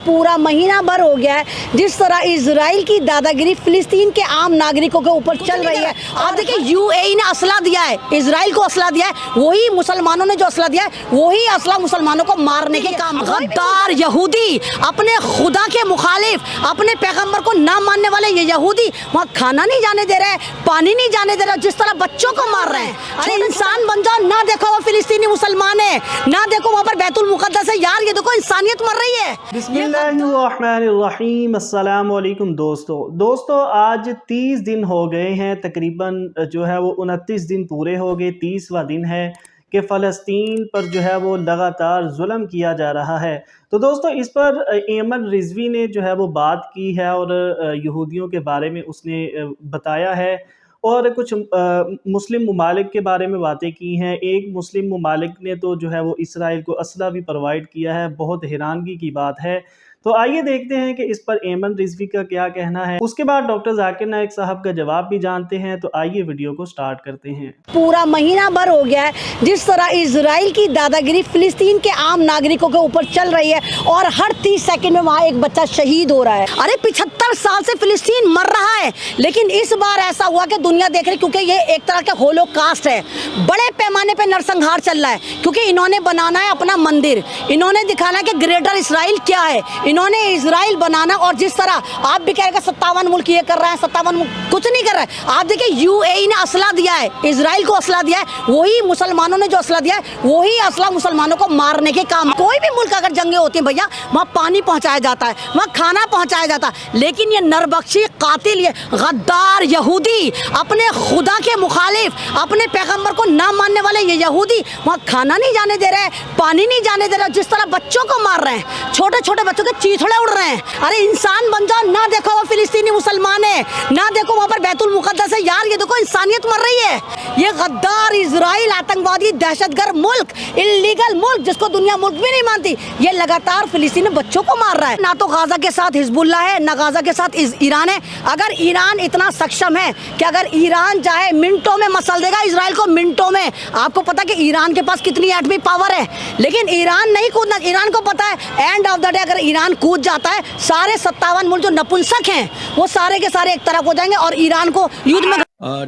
पूरा महीना भर हो गया है जिस तरह इजराइल की दादागिरी फिलिस्तीन के आम नागरिकों के ऊपर चल रही है। आप देखिए यूएई ने असला दिया है, इजराइल को असला दिया है, वही मुसलमानों ने जो असला दिया है वही असला मुसलमानों को मारने के काम। गद्दार यहूदी, अपने खुदा के मुखालिफ, अपने पैगंबर को ना मानने वाले ये यहूदी वहाँ खाना नहीं जाने दे रहे, पानी नहीं जाने दे रहे, जिस तरह बच्चों को मार रहे हैं। अरे इंसान बन जाओ, ना देखो वो फिलिस्तीनी मुसलमान है, ना देखो वहाँ पर बैतुल मुकद्दस है, यार ये देखो इंसानियत मर रही है। बिस्मिल्लाहिर्रहमानिर्रहीम। अस्सलाम वालेकुम दोस्तों आज 30 दिन हो गए हैं, तकरीबन जो है वो 29 दिन पूरे हो गए, 30वां दिन है कि फ़लस्तीन पर जो है वो लगातार जुल्म किया जा रहा है। तो दोस्तों इस पर एमन रिजवी ने जो है वो बात की है और यहूदियों के बारे में उसने बताया है और कुछ मुस्लिम ममालिक के बारे में बातें की हैं। एक मुस्लिम ममालिक ने तो जो है वो इसराइल को असला भी प्रोवाइड किया है, बहुत हैरानगी की बात है। तो आइए देखते हैं कि इस पर एमन रिजवी का क्या कहना है, उसके बाद डॉक्टर जाकिर नाइक साहब का जवाब भी जानते हैं। तो आइए वीडियो को स्टार्ट करते हैं। पूरा महीना भर हो गया है जिस तरह इजराइल की दादागिरी फिलिस्तीन के आम नागरिकों के ऊपर चल रही है और हर 30 सेकंड में वहाँ एक बच्चा शहीद हो रहा है। अरे 75 साल से फिलिस्तीन मर रहा है, लेकिन इस बार ऐसा हुआ कि दुनिया देख रही, क्योंकि ये एक तरह का होलोकास्ट है, बड़े पैमाने पे नरसंहार चल रहा है, क्योंकि इन्होंने बनाना है अपना मंदिर, इन्होंने दिखाना है कि ग्रेटर इसराइल क्या है, इन्होंने इजराइल बनाना। और जिस तरह आप भी कह रहे हैं 57 मुल्क ये कर रहे हैं, 57 मुल्क कुछ नहीं कर रहा है। आप देखिए यूएई ने असला दिया है, इजराइल को असला दिया है, वही मुसलमानों ने जो असला दिया है वही असला मुसलमानों को मारने के काम। कोई भी मुल्क अगर जंगे होती हैं भैया, वहाँ पानी पहुँचाया जाता है, वहाँ खाना पहुँचाया जाता है, लेकिन ये नरबख्शी कातिल, ये गद्दार यहूदी, अपने खुदा के मुखालिफ, अपने पैगंबर को ना मानने वाले ये यहूदी वहाँ खाना नहीं जाने दे रहे, पानी नहीं जाने दे रहे, जिस तरह बच्चों को मार रहे हैं, छोटे छोटे बच्चों के चीथड़े उड़ रहे हैं। अरे इंसान बन जाओ, ना देखो वो फिलिस्तीनी मुसलमान है, ना देखो वहाँ पर बैतुल मुकद्दस है, यार ये देखो इंसानियत मर रही है। ये गद्दार इजराइल आतंकवादी दहशतगर्द मुल्क, इल्लीगल मुल्क जिसको दुनिया मुल्क भी नहीं मानती, ये लगातार फिलिस्तीनी बच्चों को मार रहा है। ना तो गाजा के साथ हिजबुल्ला है, ना गाजा के साथ ईरान है। अगर ईरान इतना सक्षम है कि अगर ईरान चाहे मिनटों में मसल देगा इसराइल को, मिनटों में। आपको पता कि ईरान के पास कितनी एटमी पावर है, लेकिन ईरान नहीं कूदना। ईरान को पता है एंड ऑफ द डे अगर ईरान कूद जाता है, सारे 57 मुल्क जो नपुंसक हैं वो सारे के सारे एक तरफ हो जाएंगे और ईरान को युद्ध में।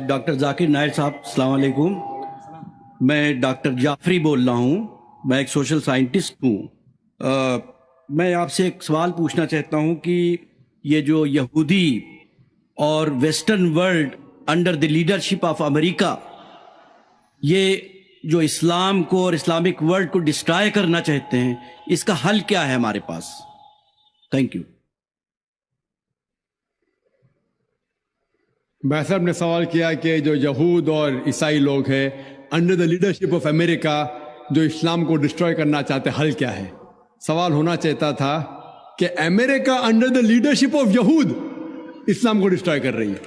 डॉक्टर जाकिर नाइक साहब, अस्सलाम वालेकुम। मैं डॉक्टर जाफरी बोल रहा हूँ, मैं एक सोशल साइंटिस्ट हूँ। मैं आपसे एक सवाल पूछना चाहता हूँ कि ये जो यहूदी और western world under the leadership of America, ये जो इस्लाम को और इस्लामिक वर्ल्ड को डिस्ट्रॉय करना चाहते हैं, इसका हल क्या है हमारे पास? Thank you. भाई साहब ने सवाल किया कि जो यहूद और ईसाई लोग हैं under the leadership of America जो इस्लाम को डिस्ट्रॉय करना चाहते, हल क्या है? सवाल होना चाहता था कि America under the leadership of यहूद इस्लाम को डिस्ट्रॉय कर रही है।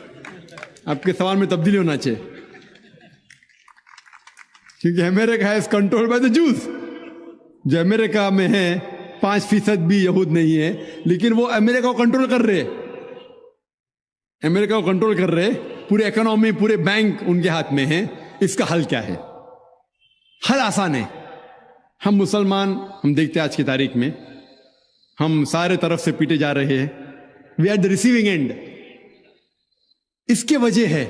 आपके सवाल में तब्दीली होना चाहिए, क्योंकि अमेरिका है कंट्रोल बाय द जूस। जो अमेरिका में है 5% भी यहूद नहीं है, लेकिन वो अमेरिका को कंट्रोल कर रहे, अमेरिका को कंट्रोल कर रहे, पूरे इकोनॉमी, पूरे बैंक उनके हाथ में है। इसका हल क्या है? हल आसान है। हम मुसलमान, हम देखते हैं आज की तारीख में हम सारे तरफ से पीटे जा रहे हैं, we are the receiving end. इसके वजह है,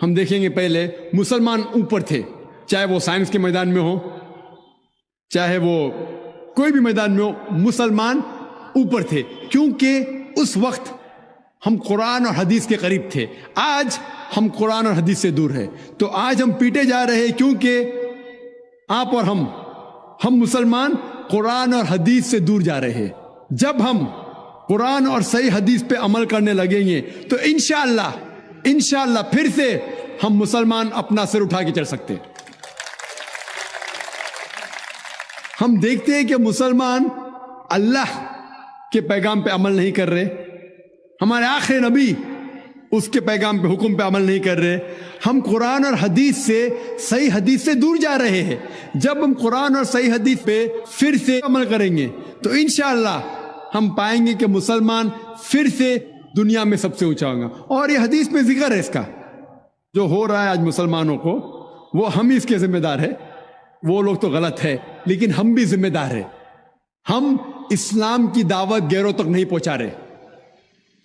हम देखेंगे पहले मुसलमान ऊपर थे, चाहे वो साइंस के मैदान में हो, चाहे वो कोई भी मैदान में हो, मुसलमान ऊपर थे, क्योंकि उस वक्त हम कुरान और हदीस के करीब थे। आज हम कुरान और हदीस से दूर है, तो आज हम पीटे जा रहे हैं, क्योंकि आप और हम मुसलमान कुरान और हदीस से दूर जा रहे हैं। जब हम कुरान और सही हदीस पे अमल करने लगेंगे तो इंशाअल्लाह फिर से हम मुसलमान अपना सिर उठा के चल सकते हैं। हम देखते हैं कि मुसलमान अल्लाह के पैगाम पे अमल नहीं कर रहे, हमारे आखिरी नबी उसके पैगाम पे, हुक्म पे अमल नहीं कर रहे। हम कुरान और हदीस से, सही हदीस से दूर जा रहे हैं। जब हम कुरान और सही हदीस पे फिर से अमल करेंगे तो इंशाअल्लाह हम पाएंगे कि मुसलमान फिर से दुनिया में सबसे ऊंचा होगा। और ये हदीस में जिक्र है इसका, जो हो रहा है आज मुसलमानों को, वो हम ही इसके जिम्मेदार है। वो लोग तो गलत है, लेकिन हम भी जिम्मेदार है। हम इस्लाम की दावत गैरों तक नहीं पहुंचा रहे,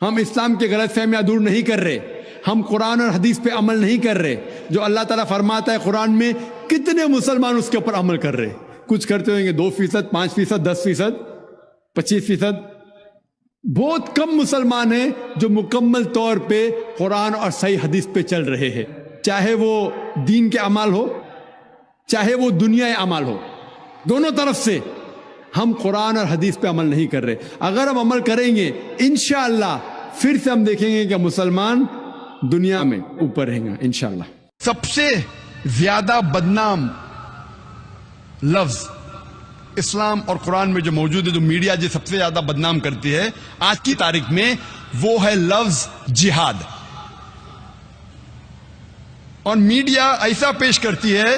हम इस्लाम के गलत फहमियां दूर नहीं कर रहे, हम कुरान और हदीस पे अमल नहीं कर रहे। जो अल्लाह ताला फरमाता है कुरान में, कितने मुसलमान उसके ऊपर अमल कर रहे? कुछ करते होंगे 2%, 5%, 10%, 25%। बहुत कम मुसलमान हैं जो मुकम्मल तौर पे कुरान और सही हदीस पे चल रहे हैं, चाहे वो दीन के अमाल हो, चाहे वो दुनिया अमाल हो, दोनों तरफ से हम कुरान और हदीस पे अमल नहीं कर रहे। अगर हम अमल करेंगे इंशाअल्लाह फिर से हम देखेंगे कि मुसलमान दुनिया में ऊपर रहेंगे इंशाअल्लाह। सबसे ज्यादा बदनाम लफ्ज इस्लाम और कुरान में जो मौजूद है, जो मीडिया जो सबसे ज्यादा बदनाम करती है आज की तारीख में, वो है लफ्ज जिहाद। और मीडिया ऐसा पेश करती है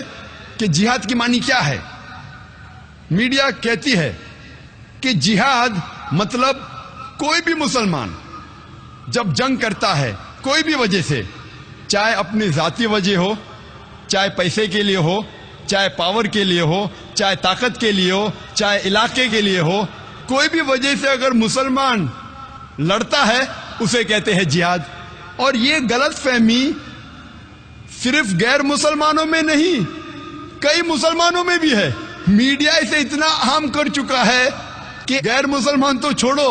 कि जिहाद की मानी क्या है। मीडिया कहती है कि जिहाद मतलब कोई भी मुसलमान जब जंग करता है कोई भी वजह से, चाहे अपनी जाती वजह हो, चाहे पैसे के लिए हो, चाहे पावर के लिए हो, चाहे ताकत के लिए हो, चाहे इलाके के लिए हो, कोई भी वजह से अगर मुसलमान लड़ता है उसे कहते हैं जिहाद। और ये गलत फहमी सिर्फ गैर मुसलमानों में नहीं, कई मुसलमानों में भी है। मीडिया इसे इतना आम कर चुका है कि गैर मुसलमान तो छोड़ो,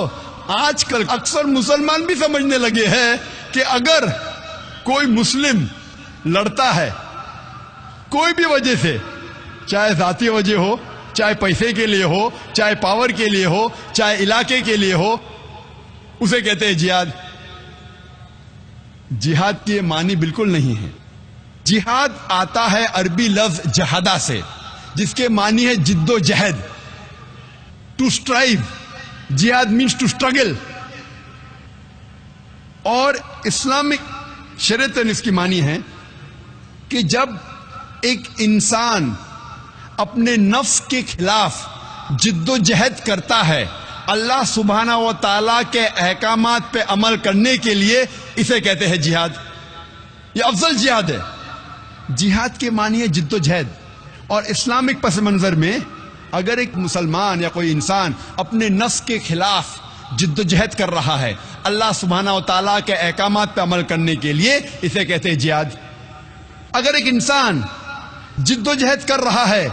आजकल अक्सर मुसलमान भी समझने लगे हैं कि अगर कोई मुस्लिम लड़ता है कोई भी वजह से, चाहे जाती वजह हो, चाहे पैसे के लिए हो, चाहे पावर के लिए हो, चाहे इलाके के लिए हो, उसे कहते हैं जिहाद। जिहाद की मानी बिल्कुल नहीं है। जिहाद आता है अरबी लफ्ज जहादा से, जिसके मानी है जिद्दोजहद, टू स्ट्राइव। जिहाद मीन्स टू स्ट्रगल। और इस्लामिक शरीयत में इसकी मानी है कि जब एक इंसान अपने नफ्स के खिलाफ जिद्दोजहद करता है अल्लाह सुब्हाना व तआला के अहकामात पे अमल करने के लिए, इसे कहते हैं जिहाद। ये अफजल जिहाद है। जिहाद के मानी है जिद्दोजहद। और इस्लामिक पस मंजर में अगर एक मुसलमान या कोई इंसान अपने नफ्स के खिलाफ जिद्दोजहद कर रहा है अल्लाह सुब्हाना व तआला के अहकामात पे अमल करने के लिए, इसे कहते हैं जिहाद। अगर एक इंसान जिद्दोजहद कर रहा है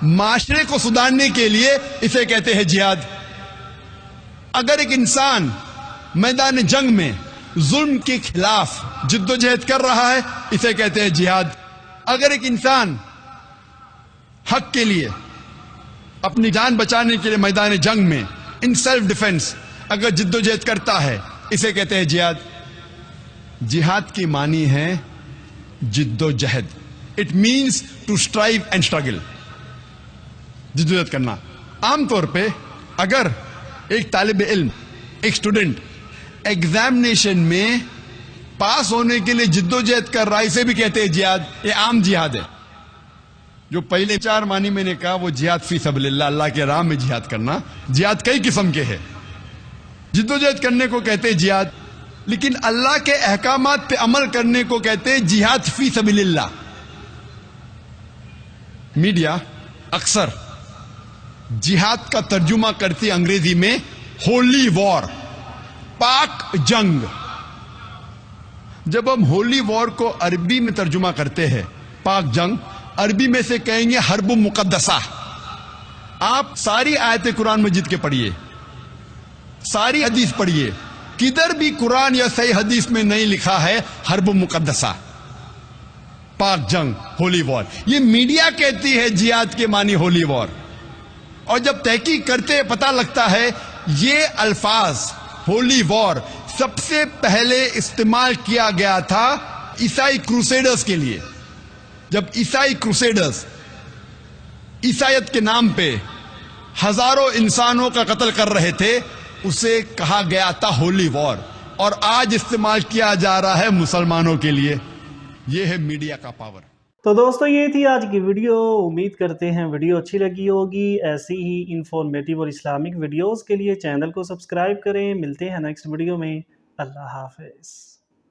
माशरे को सुधारने के लिए, इसे कहते हैं जिहाद। अगर एक इंसान मैदान जंग में जुल्म के खिलाफ जिद्दोजहद कर रहा है, इसे कहते हैं जिहाद। अगर एक इंसान हक के लिए, अपनी जान बचाने के लिए मैदान जंग में इन सेल्फ डिफेंस अगर जिद्दोजहद करता है, इसे कहते हैं जिहाद। जिहाद की मानी है जिद्दोजहद। It means to strive and struggle, जिद्दोजहद करना। आमतौर पे अगर एक तालिब इल्म, एक स्टूडेंट एग्जामिनेशन में पास होने के लिए जिद्दोजहद कर रहा है, इसे भी कहते हैं जिहाद। ये आम जिहाद है। जो पहले 4 मानी मैंने कहा वो जिहाद फी सबलिल्लाह, अल्लाह के राह में जिहाद करना। जिहाद कई किस्म के हैं। जिद्दोजहद करने को कहते हैं जिहाद, लेकिन अल्लाह के अहकामात पे अमल करने को कहते हैं जिहाद फी सबलिल्लाह। मीडिया अक्सर जिहाद का तर्जुमा करती अंग्रेजी में होली वॉर, पाक जंग। जब हम होली वॉर को अरबी में तर्जुमा करते हैं, पाक जंग, अरबी में से कहेंगे हर्ब मुकद्दसा। आप सारी आयतें कुरान मजीद के पढ़िए, सारी हदीस पढ़िए, किधर भी कुरान या सही हदीस में नहीं लिखा है हर्ब मुकद्दसा, पाक जंग, होली वॉर। ये मीडिया कहती है जिहाद के मानी होली वॉर। और जब तहकीक करते पता लगता है ये अल्फाज होली वॉर सबसे पहले इस्तेमाल किया गया था ईसाई क्रूसेडर्स के लिए। जब ईसाई क्रूसेडर्स ईसाईयत के नाम पे हजारों इंसानों का कत्ल कर रहे थे, उसे कहा गया था होली वॉर। और आज इस्तेमाल किया जा रहा है मुसलमानों के लिए। यह है मीडिया का पावर। तो दोस्तों ये थी आज की वीडियो। उम्मीद करते हैं वीडियो अच्छी लगी होगी। ऐसी ही इंफॉर्मेटिव और इस्लामिक वीडियोस के लिए चैनल को सब्सक्राइब करें। मिलते हैं नेक्स्ट वीडियो में। अल्लाह हाफिज़।